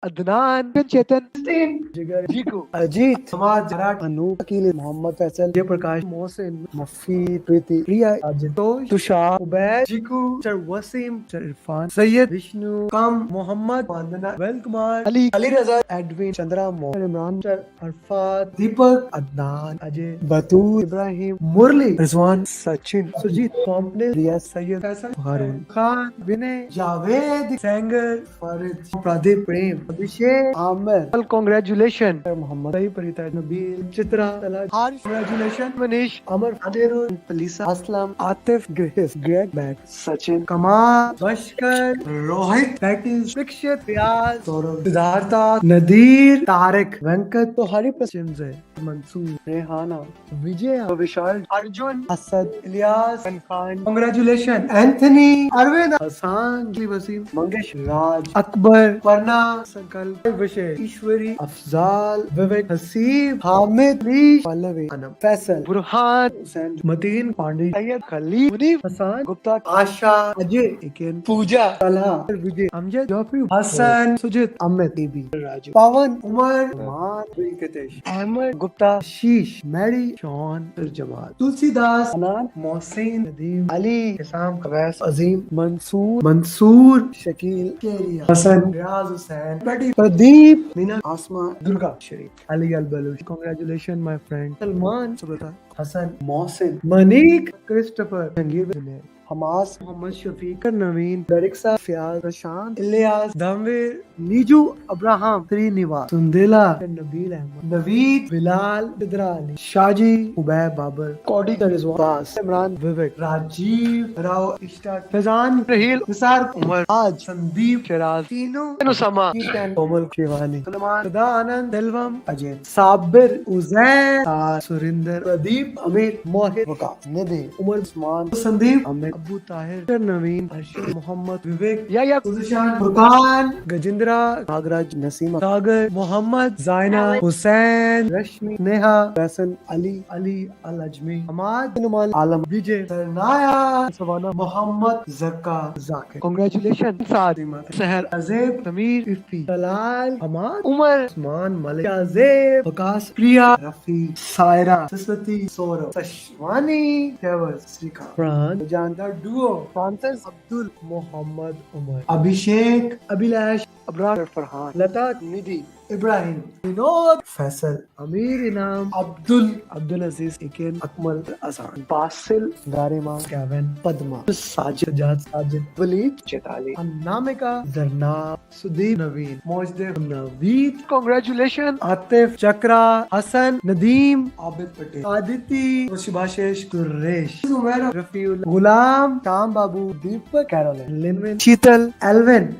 अदनान, चेतन, जिगर, जीकू, अजीत, समाज, मराठ, अनूप, अकील, मोहम्मद फैसल, जयप्रकाश, मोहसिन, मफी, प्रीति, प्रिया, आजतोष, Tushar, Ubaid, जीकू, sir Wasim, sir Irfan, Syed, Vishnu, कम, मोहम्मद, वंदना, well Kumar, Ali, Ali रजा, Edwin, Chandra, Mohan, Imran, sir Arfat, दीपक, अदनान, अजय, बतूर, इब्राहिम, मुरली, Rizwan, Sachin, Sujit, complex, रिया, सैयद, फैसल, हारून खान, विनय, जावेद, सेंगर, फारिद, प्रदीप, प्रेम, अभिषेक, Aamir, congratulation, Mohammad, सही, परिता, नबील, चित्रा, तलाश, Haris, congratulation, Manish, Amar, Aderul, Palisa, Aslam, Atif, Grace, Greg, बैट, सचिन, कमाल, बशकर, रोहित, पैटिस, दीक्षित, रियाज, सौरभ, सिद्धार्था, नदीर, तारिक, वेंकट, तो हरी पश्चिम से मंसूर, रेहाना, विजय, विशाल, अर्जुन, असद, इलियास, खान, कॉन्ग्रेचुलेशन, एंथनी, अरविंद, हसान, वसीम, मंगेश, राज, अकबर, वरना, संकल्प, विषय, ईश्वरी, अफजाल, विवेक, हसीब, हामिद, लीश, पल्लवी, अनम, फैसल, बुरहान, हुसैन, मतीन, पांडे, सैयद, खलील, मुनीफ, हसान, गुप्ता, आशा, अजय, इकेन, पूजा, तलहा, विजय, अमजद, जाफरी, हसन, सुजित, अमित, बीबी, राजू, पवन, उमर, मान, वेंकटेश, अहमद, गुप्ता, शीश, मैरी, शॉन, जमाल, तुलसीदास, अनान, मोहसिन, नदीम, अली, हिसाम, अवैस, अजीम, मंसूर, शकील, केरिया, Hasan, Riyaz Hussain, Pradeep, Meena, Asma, Durga, Sharif, Ali Al Baloch, congratulation my friend, Salman, सुबता, हसन, मोहसिन, मनीक, क्रिस्टोफर, जंगीर, हमास, मोहम्मद शफीक, नवीन, दरिक्सा, फियाज, प्रशांत, इलियास, धमवीर, नीजू, अब्राहम, श्रीनिवास, सुंदेला, नबील अहमद, नवीद, बिलाल, बिदरा अली, शाजी, उबैद, बाबर, कौडी, रिजवान, इमरान, विवेक, राजीव, राव, इश्ता, फैजान, रहील, निसार, उमर, आज, संदीप, शराज, तीनों, नुसमा, कोमल, शिवानी, सलमान, सदा, आनंद, दिलवम, अजय, साबिर, उजैर, सुरिंदर, प्रदीप, अमीर, मोहित, वकास, निधि, उमर, उस्मान, संदीप, अमित, अबू ताहिर, नवीन, अर्शद, मोहम्मद, विवेक, या गुलशान, फुरकान, गजेंद्रा, नागराज, नसीमा, सागर, मोहम्मद, जायना, हुसैन, रश्मि, नेहा, फैसल, अली, अली, अल अजमी, हमाद, नुमान, आलम, विजय, सरनाया, सवाना, मोहम्मद, जक्का, जाकिर, कांग्रेचुलेशन, सादिमा, सहर, अजेब, समीर, इफ्ती, तलाल, हमाद, उमर, उस्मान, मलिक, अजेब, वकास, प्रिया, रफी, सायरा, सरस्वती, सौरभ, सशवानी, केवल, श्रीकांत, प्राण, जानदार डुओ, फ्रांसिस, अब्दुल, मोहम्मद, उमर, अभिषेक, अभिलाष, अब्रार, फरहान, लता, निधि, इब्राहिम, विनोद, फैसल, अमीर, इनाम, अब्दुल, अब्दुल अजीज, इकेन, अकमल, असान, बासिल, गारिमा, कैवन, पद्मा, साजिद, जाद, साजिद, वलीद, चेताली, अनामिका, जरनाब, सुदीप, नवीन, मोजदेव, नवीद, कांग्रेचुलेशन, आतिफ, चक्रा, हसन, नदीम, आबिद पटेल, आदिति, सुभाषेश, सुरेश, उमैर, रफीउल, गुलाम, शाम बाबू, दीपक, कैरोलिन, लिनविन, शीतल, एल्विन,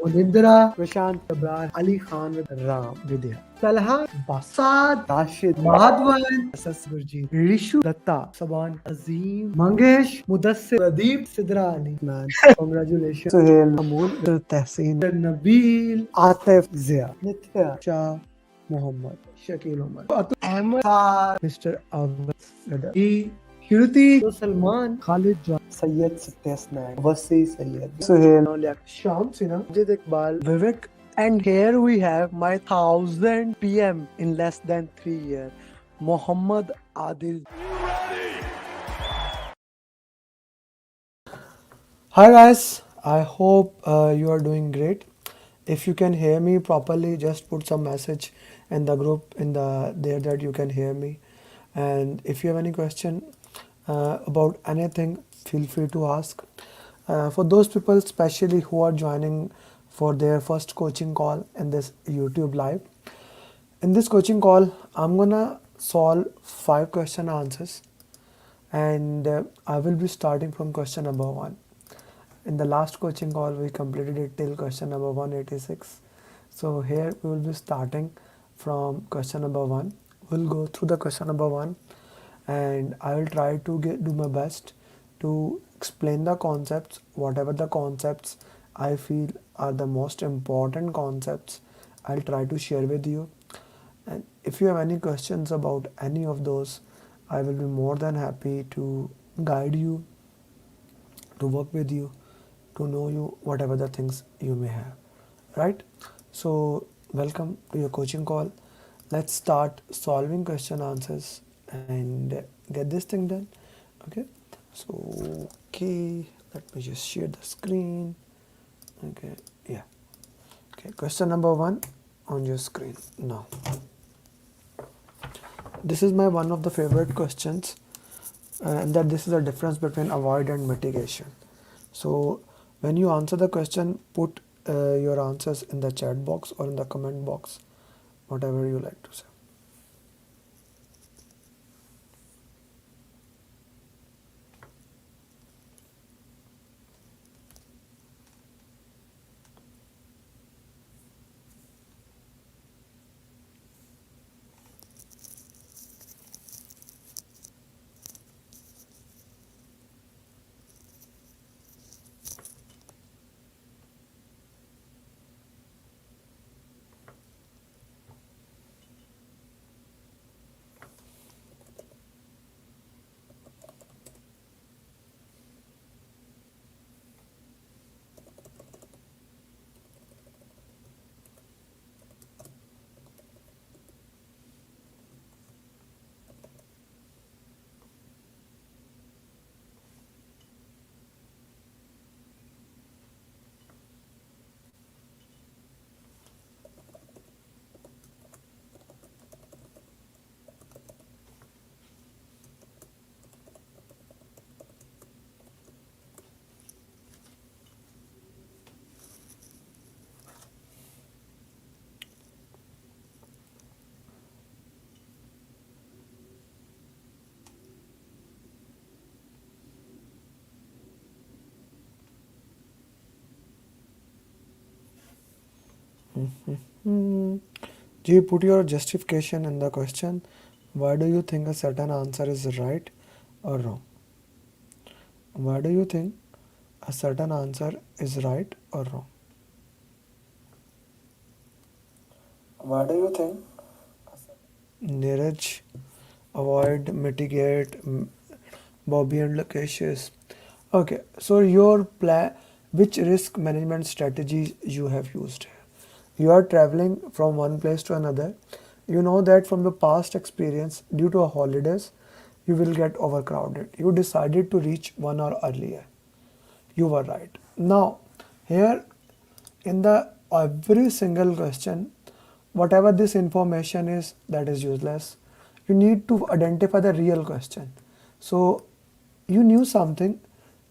उनिंद्रा, प्रशांत, अब्रार, अली खान, राम, विद्या, तलहा, बसाद, राशिद, माधवन, ससुरजी, ऋषु, दत्ता, सबान, अजीम, मंगेश, मुदस्सिर, प्रदीप, सिद्रा अली, मैन, कांग्रेचुलेशन, सुहेल, अमूल, तहसीन, नबील, आतिफ, जिया, नित्या, शाह, मोहम्मद, शकील उमर, अहमद, मिस्टर अवध, श्रुति, सलमान, खालिद, सैयद, सत्यस्नैन, वसी, सैयद, सुहेल, शाम सिन्हा, जिद इकबाल, विवेक. And here we have my 1000 PM in less than 3 years, Muhammad Adil. Hi guys, I hope you are doing great. If you can hear me properly, just put some message in the group in the there that you can hear me. And if you have any question about anything, feel free to ask. For those people especially who are joining for their first coaching call in this YouTube live. In this coaching call, I'm gonna solve 5 question answers, and I will be starting from question number 1. In the last coaching call, we completed it till question number 186. So here we will be starting from question number 1. We'll go through the question number 1, and I will try to do my best to explain the concepts, whatever the concepts I feel are the most important concepts, I'll try to share with you. And if you have any questions about any of those, I will be more than happy to guide you, to work with you, to know you, whatever the things you may have. Right? So welcome to your coaching call. Let's start solving question answers and get this thing done. Okay. So okay, let me just share the screen. Okay, yeah. Okay, question number 1 on your screen now. This is my one of the favorite questions, and that this is the difference between avoid and mitigation. So when you answer the question, put your answers in the chat box or in the comment box, whatever you like to say. Hmm. Do you put your justification in the question? Why do you think a certain answer is right or wrong? Why do you think a certain answer is right or wrong? Why do you think? Neeraj, avoid, mitigate, Bobby and Lakesh's. Okay, so your plan, which risk management strategies you have used? You are traveling from one place to another. You know that from the past experience, due to holidays, you will get overcrowded. You decided to reach 1 hour earlier. You were right. Now, here in the every single question, whatever this information is, that is useless. You need to identify the real question. So you knew something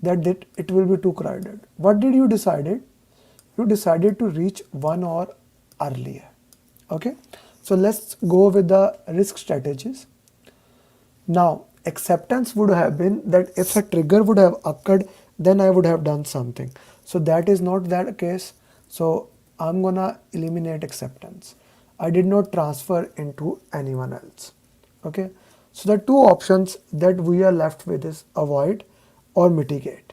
that it will be too crowded. What did you decided? You decided to reach 1 hour earlier. Okay, so let's go with the risk strategies. Now, acceptance would have been that if a trigger would have occurred, then I would have done something. So that is not that case. So I'm gonna eliminate acceptance. I did not transfer into anyone else. Okay. So the two options that we are left with is avoid or mitigate.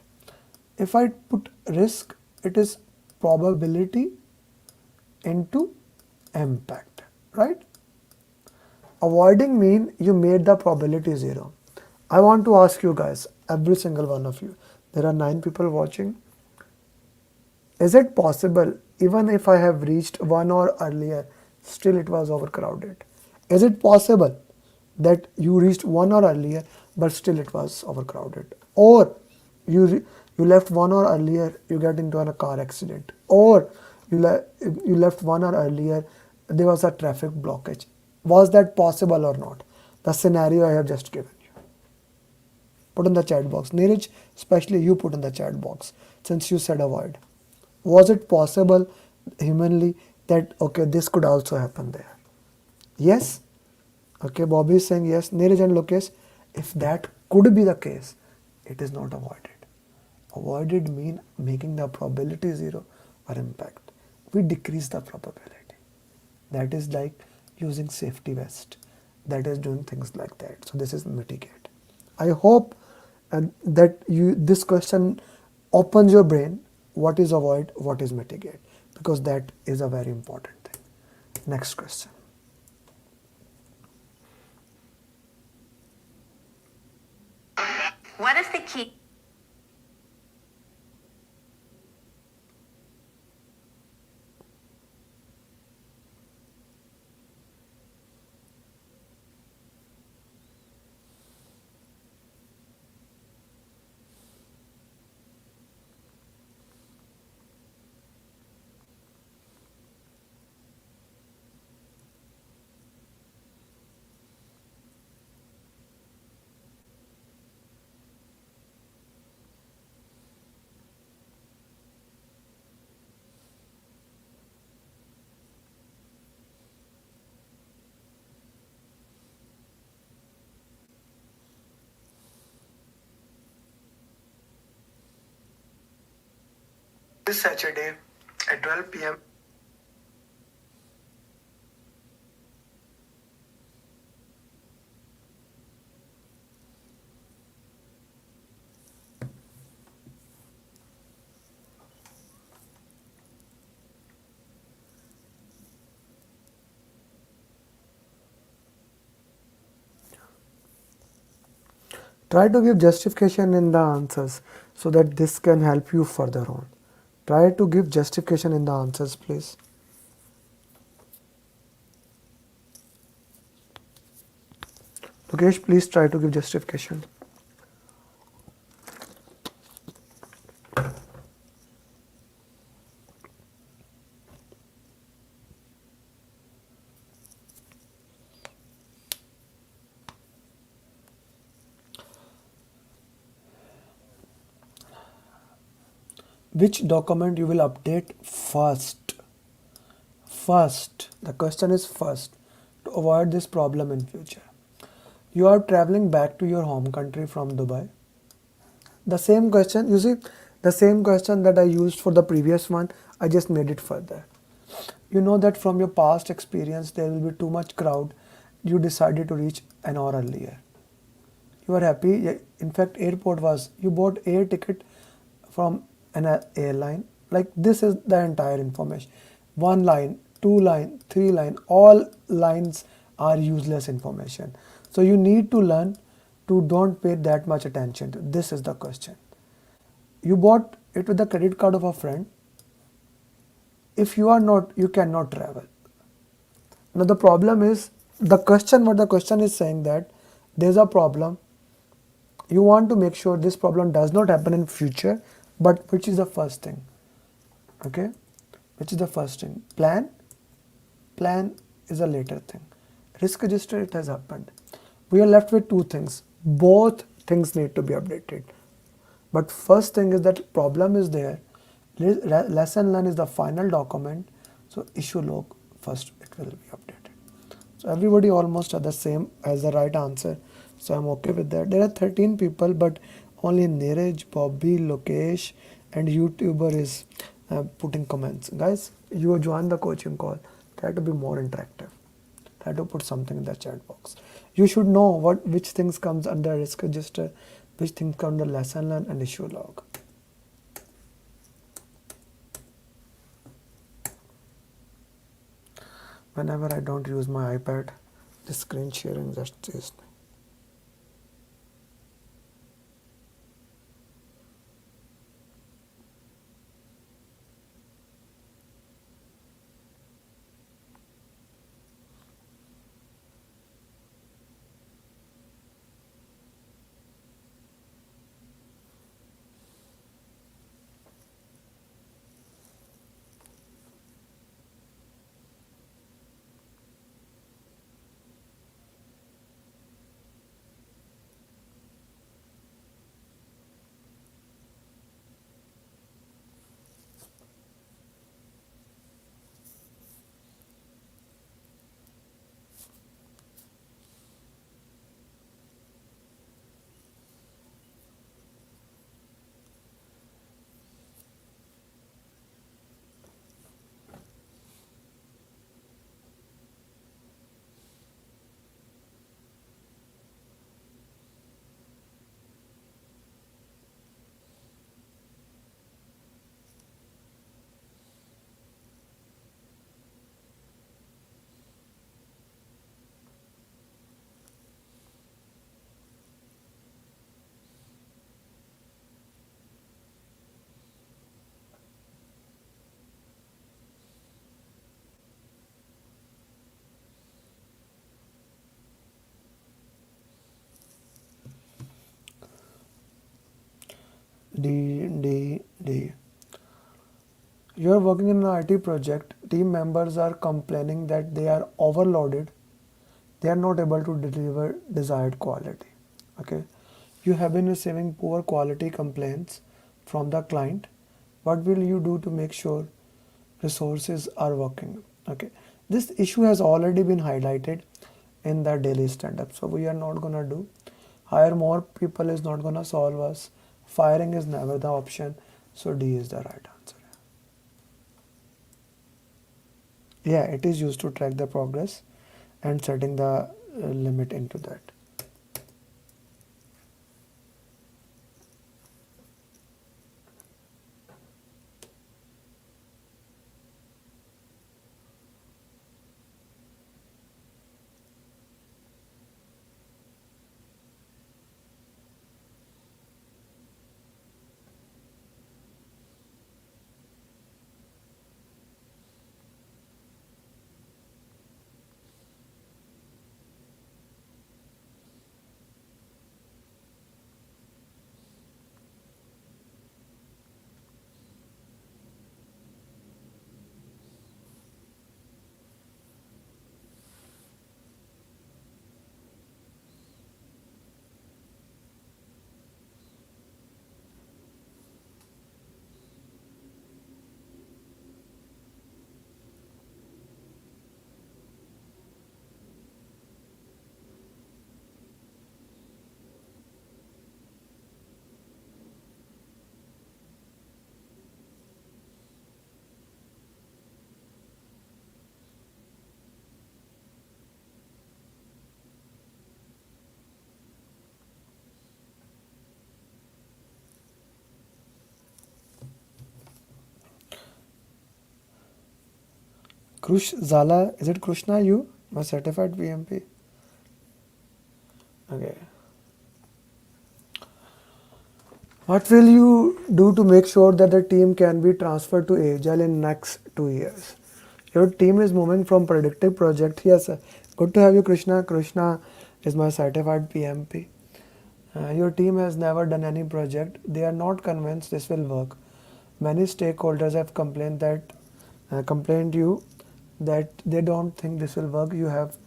If I put risk, it is probability into impact, right? Avoiding mean you made the probability 0. I want to ask you guys, every single one of you, there are 9 people watching. Is it possible, even if I have reached 1 hour earlier, still it was overcrowded? Is it possible that you reached 1 hour earlier, but still it was overcrowded? Or you left 1 hour earlier, you get into a car accident, or you left 1 hour earlier, there was a traffic blockage. Was that possible or not? The scenario I have just given you. Put in the chat box. Neeraj, especially you put in the chat box since you said avoid. Was it possible humanly that okay, this could also happen there? Yes. Okay, Bobby is saying yes. Neeraj and Lokesh, if that could be the case, it is not avoided. Avoided mean making the probability 0 or impact. We decrease the probability. That is like using safety vest. That is doing things like that. So this is mitigate. I hope that this question opens your brain. What is avoid? What is mitigate? Because that is a very important thing. Next question. What is the key? this Saturday at 12 p.m. Try to give justification in the answers so that this can help you further on. Try to give justification in the answers, please. Lokesh, please try to give justification. Which document you will update first? First. The question is first, to avoid this problem in future. You are traveling back to your home country from Dubai. The same question, you see, the same question that I used for the previous one, I just made it further. You know that from your past experience there will be too much crowd. You decided to reach an hour earlier. You are happy. In fact, airport was, you bought air ticket from an airline. Like this is the entire information. One line, two line, three line, all lines are useless information. So you need to learn to don't pay that much attention to. This is the question. You bought it with the credit card of a friend. If you are not, you cannot travel. Now the problem is, the question, what the question is saying that there's a problem. You want to make sure this problem does not happen in future, but which is the first thing? Okay, which is the first thing? Plan is a later thing. Risk register, it has happened. We are left with two things. Both things need to be updated. But first thing is that problem is there. Lesson learn is the final document. So issue log first, it will be updated. So everybody almost are the same as the right answer. So I'm okay with that. There are 13 people, but only Neeraj, Bobby, Lokesh and YouTuber is putting comments. Guys, you join the coaching call. Try to be more interactive. Try to put something in the chat box. You should know which things comes under risk register, which things come under lesson learn and issue log. Whenever I don't use my iPad, the screen sharing just is. D. You are working in an IT project. Team members are complaining that they are overloaded. They are not able to deliver desired quality. Okay. You have been receiving poor quality complaints from the client. What will you do to make sure resources are working? Okay. This issue has already been highlighted in the daily stand-up. So we are not gonna do. Hire more people is not gonna solve us. Firing is never the option. So D is the right answer. Yeah, it is used to track the progress and setting the limit into that. Krush Zala, is it Krishna you? My certified PMP. Okay. What will you do to make sure that the team can be transferred to Agile in next 2 years? Your team is moving from predictive project. Yes, sir. Good to have you, Krishna. Krishna is my certified PMP. Your team has never done any project. They are not convinced this will work. Many stakeholders have complained you that they don't think this will work. You have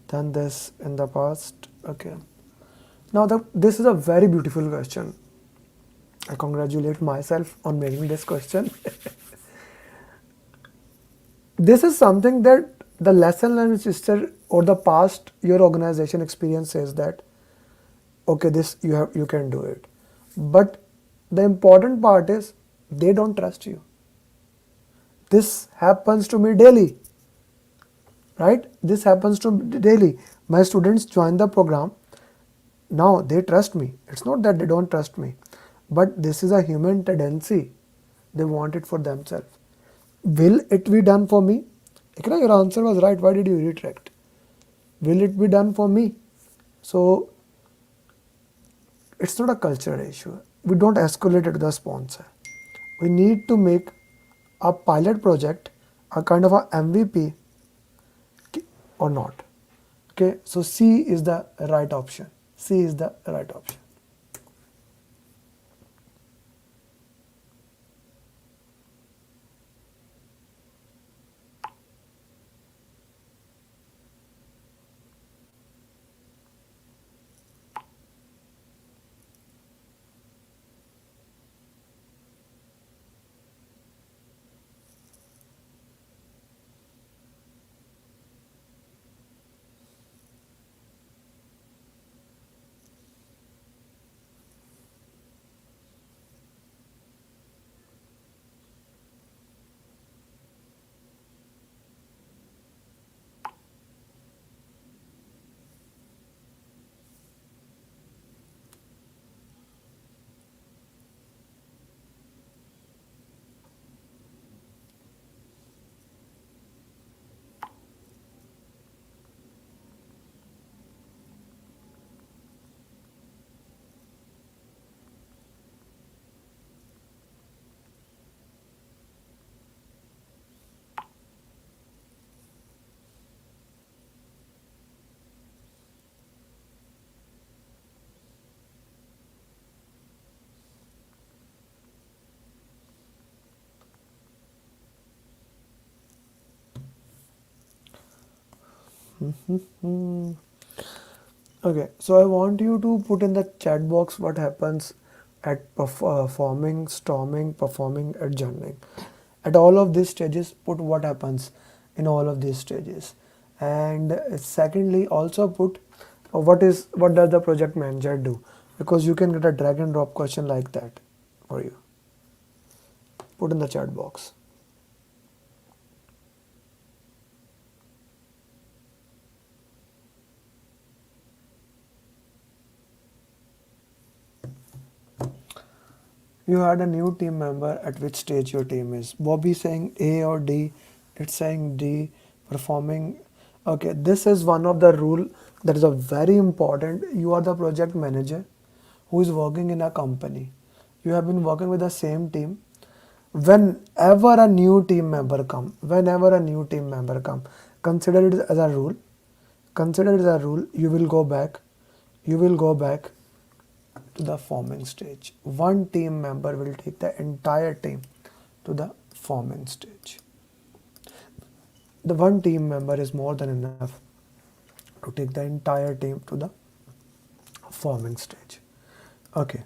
done this in the past. Okay. Now this is a very beautiful question. I congratulate myself on making this question. This is something that the lesson learned sister or the past your organization experience says that okay, this you can do it. But the important part is they don't trust you. This happens to me daily. Right? This happens to me daily. My students join the program. Now they trust me. It's not that they don't trust me. But this is a human tendency. They want it for themselves. Will it be done for me? Ikra, your answer was right. Why did you retract? Will it be done for me? So it's not a cultural issue. We don't escalate it to the sponsor. We need to make a pilot project, a kind of a MVP or not. Okay, so C is the right option. C is the right option. Okay, so I want you to put in the chat box what happens at forming, storming, performing, adjourning. At all of these stages, put what happens in all of these stages. And secondly, also put what does the project manager do? Because you can get a drag and drop question like that for you. Put in the chat box. You had a new team member. At which stage your team is? Bobby saying A or D. It's saying D. Performing. Okay, this is one of the rule that is a very important. You are the project manager who is working in a company. You have been working with the same team. Whenever a new team member come, consider it as a rule. Consider it as a rule. You will go back. You will go back to the forming stage. One team member will take the entire team to the forming stage. The one team member is more than enough to take the entire team to the forming stage. Okay.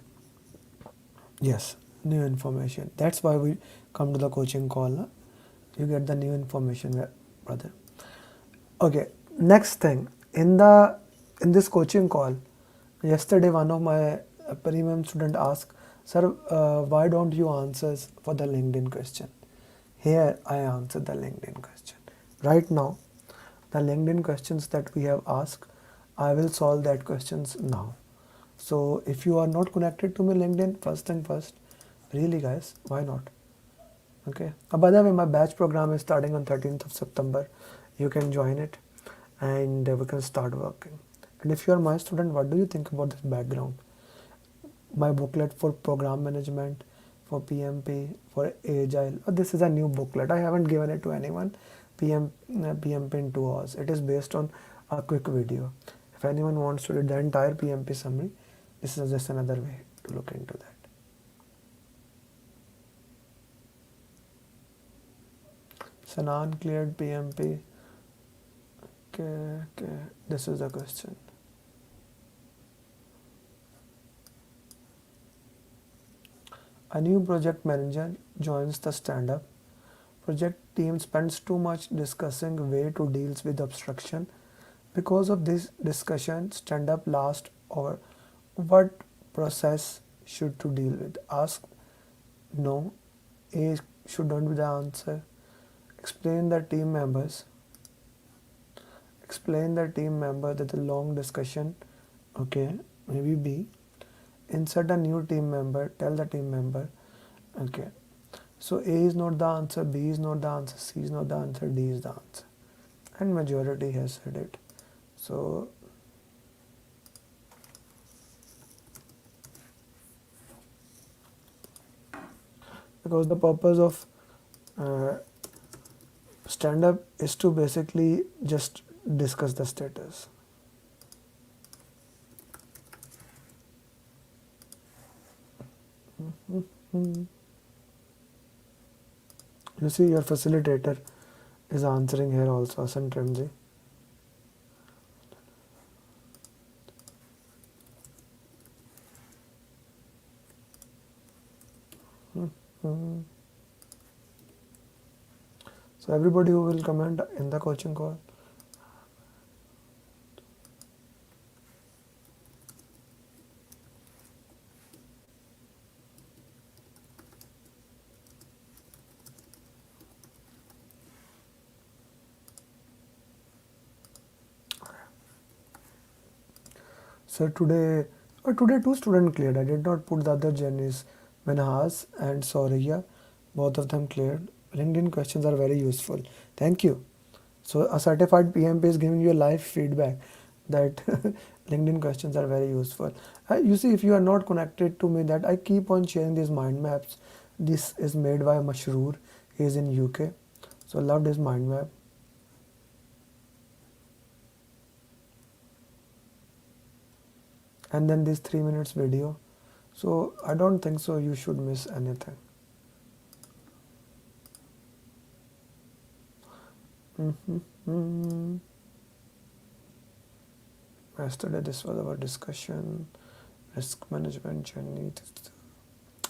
Yes, new information. That's why we come to the coaching call. Na? You get the new information, brother. Okay. Next thing in this coaching call, yesterday one of my premium student asked, "Sir, why don't you answer for the LinkedIn question?" Here I answered the LinkedIn question. Right now, the LinkedIn questions that we have asked, I will solve that questions now. So if you are not connected to my LinkedIn, first thing first, really guys, why not? Okay. By the way, my batch program is starting on 13th of September. You can join it and we can start working. And if you are my student, what do you think about this background? My booklet for program management, for PMP, for Agile. This is a new booklet. I haven't given it to anyone. PMP in 2 hours. It is based on a quick video. If anyone wants to read the entire PMP summary, this is just another way to look into that. Sanan cleared PMP. Okay. This is the question. A new project manager joins the stand-up. Project team spends too much discussing way to deal with obstruction. Because of this discussion, stand-up last over what process should to deal with. Ask no. A should not be the answer. Explain the team members. Explain the team member that the long discussion. Okay, maybe B. Insert a new team member. Tell the team member. Okay. So A is not the answer, B is not the answer, C is not the answer, D is the answer. And majority has said it. So because the purpose of stand-up is to basically just discuss the status. You see, your facilitator is answering here also, Asan Ramji. So everybody who will comment in the coaching call. So today 2 students cleared. I did not put the other journeys. Manhas and Saurya, both of them cleared. LinkedIn questions are very useful. Thank you. So a certified PMP is giving you a live feedback that LinkedIn questions are very useful. You see, if you are not connected to me, that I keep on sharing these mind maps. This is made by Mashroor. He is in UK. So loved his mind map. And then this 3 minutes video. So I don't think so you should miss anything. Yesterday this was our discussion, risk management journey.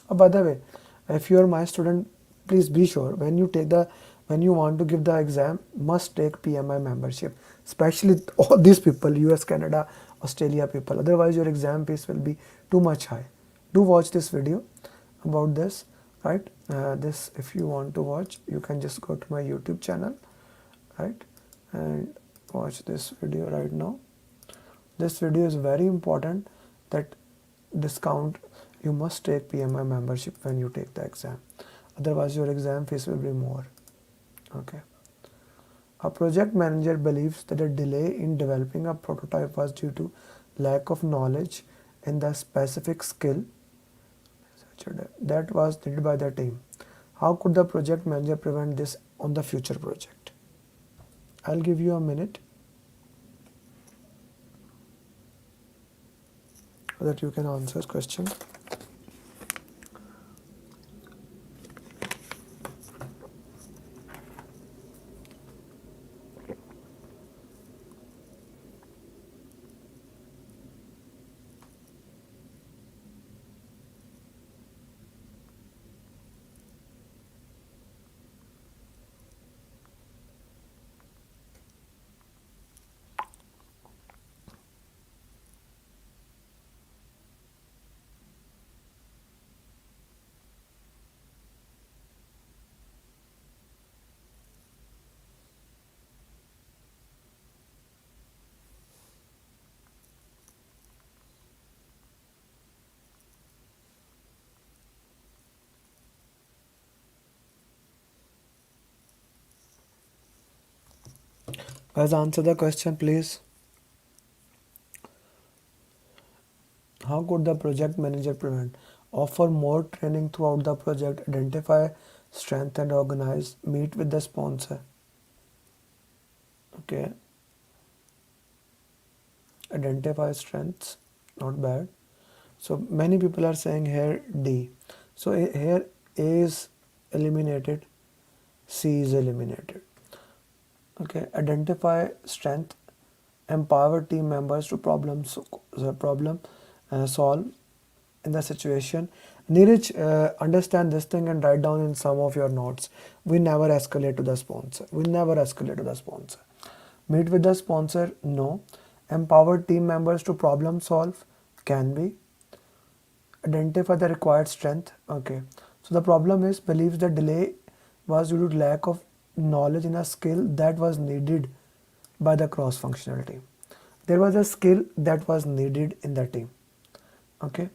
By the way, if you are my student, please be sure when you want to give the exam, must take PMI membership, especially all these people, US, Canada, Australia people. Otherwise your exam fees will be too much high. Do watch this video about this, right? This, if you want to watch, you can just go to my YouTube channel, right, and watch this video right now. This video is very important, that discount. You must take PMI membership when you take the exam. Otherwise, your exam fees will be more. Okay. A project manager believes that a delay in developing a prototype was due to lack of knowledge in the specific skill that was needed by the team. How could the project manager prevent this on the future project? I'll give you a minute so that you can answer this question. Guys, answer the question, please. How could the project manager prevent? Offer more training throughout the project, identify strength and organize, meet with the sponsor. Okay. Identify strengths, not bad. So many people are saying here D. So here A is eliminated, C is eliminated. Okay, identify strength, empower team members to problem solve in the situation. Neeraj, understand this thing and write down in some of your notes. We never escalate to the sponsor. We never escalate to the sponsor. Meet with the sponsor, no. Empower team members to problem solve, can be. Identify the required strength, okay. So the problem is believes the delay was due to lack of knowledge in a skill that was needed by the cross-functional team. There was a skill that was needed in the team. Okay,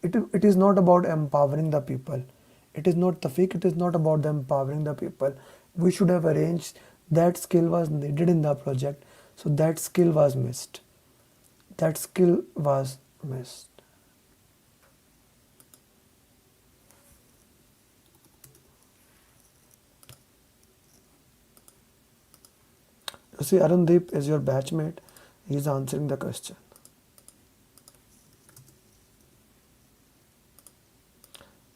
it is not about empowering the people. It is not Tafiq, it is not about them empowering the people. We should have arranged that skill was needed in the project, so that skill was missed. That skill was missed. You see, Arundeep is your batchmate. He is answering the question.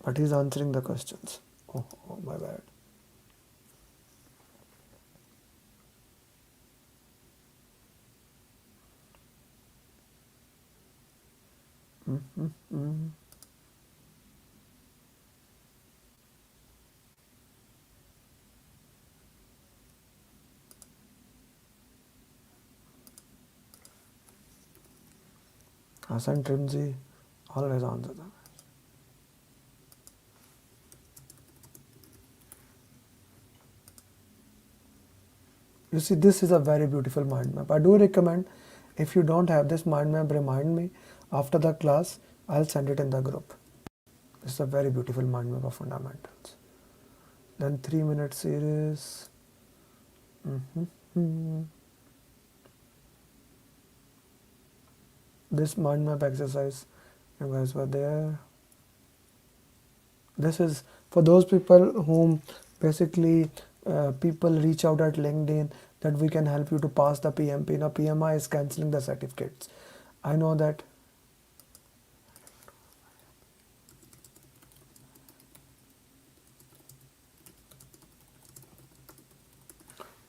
But he is answering the questions. Oh, my bad. Hassan Trimzi always answer them. You see, this is a very beautiful mind map. I do recommend, if you don't have this mind map, remind me after the class. I'll send it in the group. This is a very beautiful mind map of fundamentals. Then 3-minute series. This mind map exercise, you guys were there. This is for those people whom basically people reach out at LinkedIn that we can help you to pass the PMP. Now PMI is cancelling the certificates. I know that.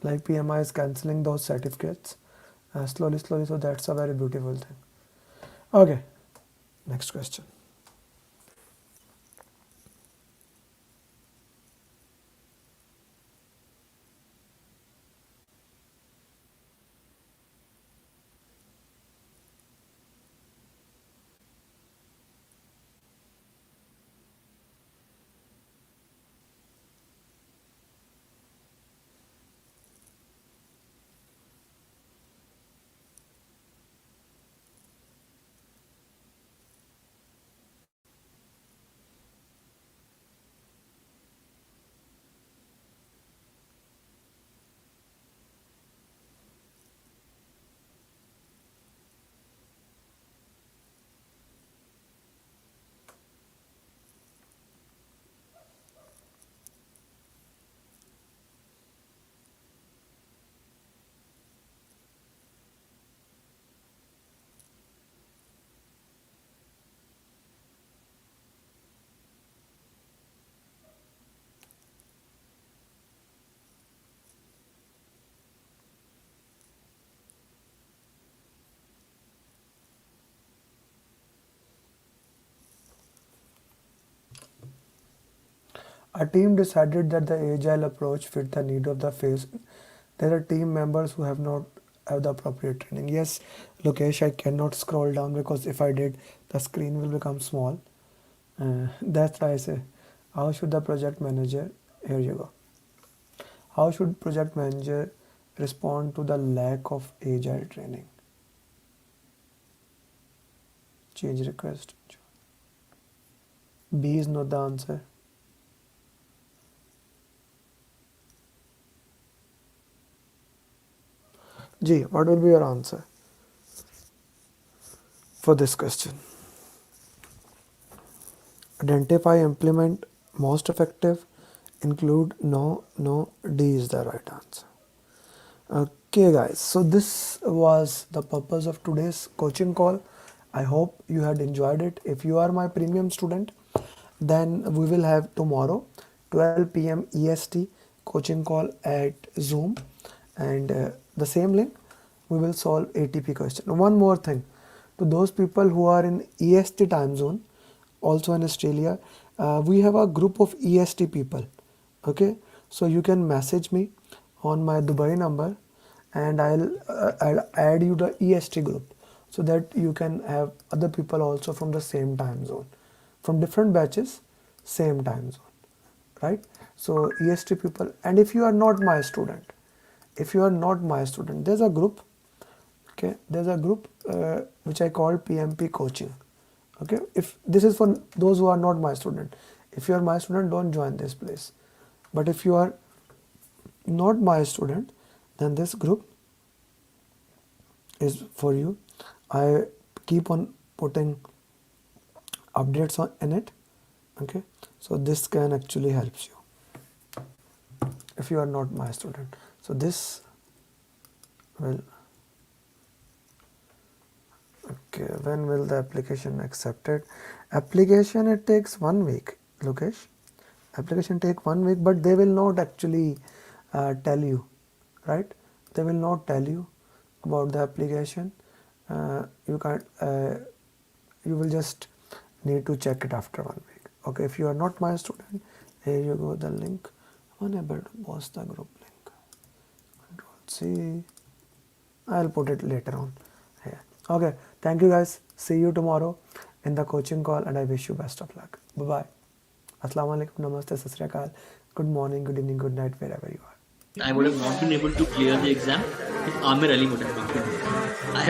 Like PMI is cancelling those certificates slowly, so that's a very beautiful thing. Okay, next question. Our team decided that the agile approach fit the need of the phase. There are team members who have not have the appropriate training. Yes, Lokesh, I cannot scroll down because if I did, the screen will become small. That's why I say, how should the project manager, here you go. How should project manager respond to the lack of agile training? Change request. B is not the answer. G, what will be your answer for this question? Identify, implement, most effective, include, no, D is the right answer. Okay guys, so this was the purpose of today's coaching call. I hope you had enjoyed it. If you are my premium student, then we will have tomorrow 12 p.m. EST coaching call at Zoom, and the same link we will solve ATP question. One more thing, to those people who are in EST time zone, also in Australia, we have a group of EST people. Okay, so you can message me on my Dubai number, and I'll add you the EST group so that you can have other people also from the same time zone, from different batches, same time zone, right? So EST people. And if you are not my student, there's a group. Okay, there's a group which I call PMP coaching. Okay, if this is for those who are not my student, if you are my student, don't join this place. But if you are not my student, then this group is for you. I keep on putting updates in it. Okay, so this can actually help you if you are not my student. So this will, okay, when will the application accepted? Application, it takes 1 week, Lokesh. Application take 1 week, but they will not actually tell you, right? They will not tell you about the application. You can't. You will just need to check it after 1 week. Okay, if you are not my student, here you go, the link. Unable to post the group link. Control C. I'll put it later on here. Okay, thank you guys. See you tomorrow in the coaching call, and I wish you best of luck. Bye bye. Assalamu alaikum, namaste, sat sri akal. Good morning, good evening, good night, wherever you are. I would have not been able to clear the exam if Amir Ali would have not been there. I